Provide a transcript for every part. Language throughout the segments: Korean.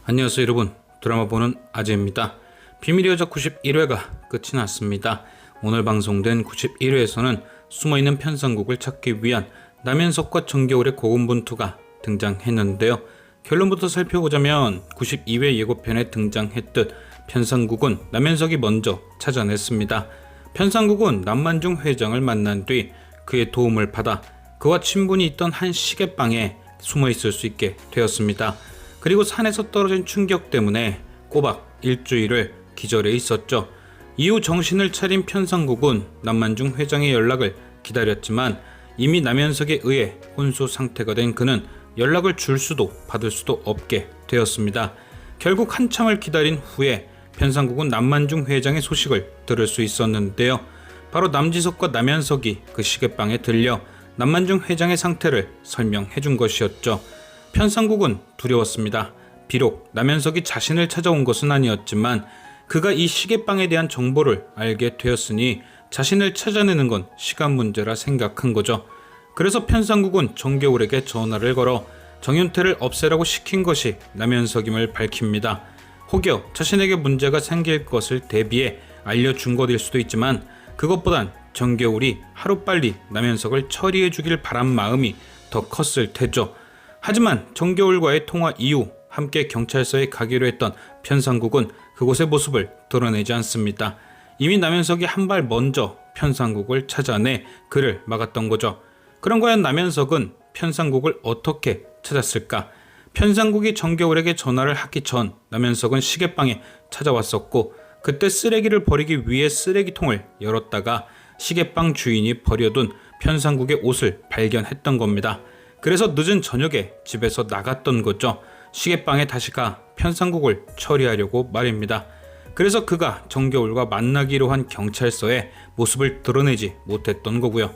안녕하세요 여러분, 드라마 보는 아재입니다. 비밀의 여자 91회가 끝이 났습니다. 오늘 방송된 91회에서는 숨어있는 편상국을 찾기 위한 남현석과 정겨울의 고군분투가 등장했는데요. 결론부터 살펴보자면 92회 예고편에 등장했듯 편상국은 남현석이 먼저 찾아냈습니다. 편상국은 남만중 회장을 만난 뒤 그의 도움을 받아 그와 친분이 있던 한 시계방에 숨어있을 수 있게 되었습니다. 그리고 산에서 떨어진 충격 때문에 꼬박 일주일을 기절해 있었죠. 이후 정신을 차린 편상국은 남만중 회장의 연락을 기다렸지만 이미 남현석에 의해 혼수 상태가 된 그는 연락을 줄 수도 받을 수도 없게 되었습니다. 결국 한참을 기다린 후에 편상국은 남만중 회장의 소식을 들을 수 있었는데요. 바로 남지석과 남현석이 그 시계방에 들려 남만중 회장의 상태를 설명해 준 것이었죠. 편상국은 두려웠습니다. 비록 남현석이 자신을 찾아온 것은 아니었지만 그가 이 시계방에 대한 정보를 알게 되었으니 자신을 찾아내는 건 시간 문제라 생각한 거죠. 그래서 편상국은 정겨울에게 전화를 걸어 정윤태를 없애라고 시킨 것이 남현석임을 밝힙니다. 혹여 자신에게 문제가 생길 것을 대비해 알려준 것일 수도 있지만 그것보단 정겨울이 하루빨리 남현석을 처리해 주길 바란 마음이 더 컸을 테죠. 하지만 정겨울과의 통화 이후 함께 경찰서에 가기로 했던 편상국은 그곳의 모습을 드러내지 않습니다. 이미 남현석이 한 발 먼저 편상국을 찾아내 그를 막았던 거죠. 그럼 과연 남현석은 편상국을 어떻게 찾았을까? 편상국이 정겨울에게 전화를 하기 전 남현석은 시계방에 찾아왔었고 그때 쓰레기를 버리기 위해 쓰레기통을 열었다가 시계방 주인이 버려둔 편상국의 옷을 발견했던 겁니다. 그래서 늦은 저녁에 집에서 나갔던 거죠. 시계방에 다시 가 편상국을 처리하려고 말입니다. 그래서 그가 정겨울과 만나기로 한 경찰서에 모습을 드러내지 못했던 거고요.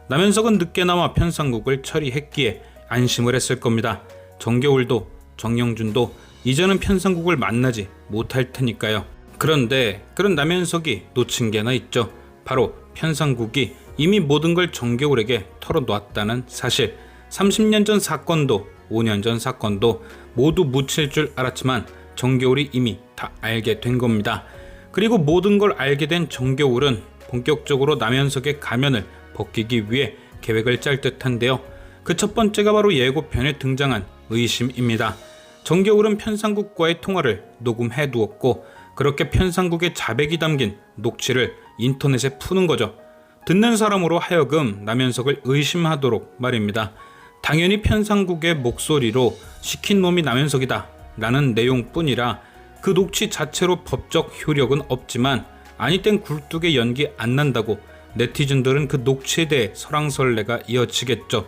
남현석은 늦게나마 편상국을 처리했기에 안심을 했을 겁니다. 정겨울도 정영준도 이제는 편상국을 만나지 못할 테니까요. 그런데 그런 남현석이 놓친 게 하나 있죠. 바로 편상국이 이미 모든 걸 정겨울에게 털어놓았다는 사실. 30년 전 사건도 5년 전 사건도 모두 묻힐 줄 알았지만 정겨울이 이미 다 알게 된 겁니다. 그리고 모든 걸 알게 된 정겨울은 본격적으로 남현석의 가면을 벗기기 위해 계획을 짤 듯한데요. 그 첫 번째가 바로 예고편에 등장한 의심입니다. 정겨울은 편상국과의 통화를 녹음해 두었고 그렇게 편상국의 자백이 담긴 녹취를 인터넷에 푸는 거죠. 듣는 사람으로 하여금 남현석을 의심하도록 말입니다. 당연히 편상국의 목소리로 시킨 놈이 남현석이다 라는 내용뿐이라 그 녹취 자체로 법적 효력은 없지만 아니 땐 굴뚝에 연기 안 난다고 네티즌들은 그 녹취에 대해 설왕설래가 이어지겠죠.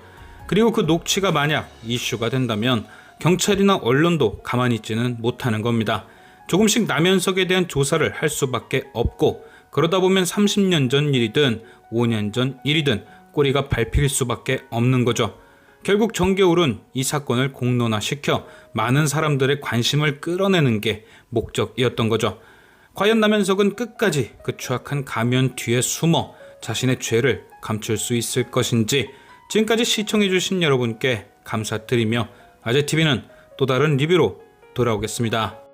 그리고 그 녹취가 만약 이슈가 된다면 경찰이나 언론도 가만히 있지는 못하는 겁니다. 조금씩 남현석에 대한 조사를 할 수밖에 없고 그러다 보면 30년 전 일이든 5년 전 일이든 꼬리가 밟힐 수밖에 없는 거죠. 결국 정겨울은 이 사건을 공론화시켜 많은 사람들의 관심을 끌어내는 게 목적이었던 거죠. 과연 남현석은 끝까지 그 추악한 가면 뒤에 숨어 자신의 죄를 감출 수 있을 것인지 지금까지 시청해주신 여러분께 감사드리며 아재TV는 또 다른 리뷰로 돌아오겠습니다.